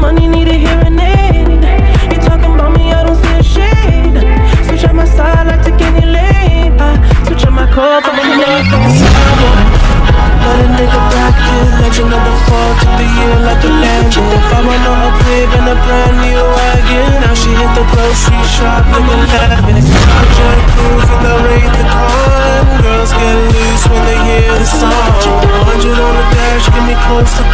money, need a hearing aid. You talking about me, I don't see a shade. Switch up my style, I take any lane. I switch up my car, I'm a motherfucking sidewalk. Let a nigga back in, legend of the fall to the year like a legend. If I run on a crib in a brand new wagon, now she hit the grocery shop looking lavish. Project proof in the Wraith the Con. Girls get loose when they hear the song. 100 on the dash, get me close to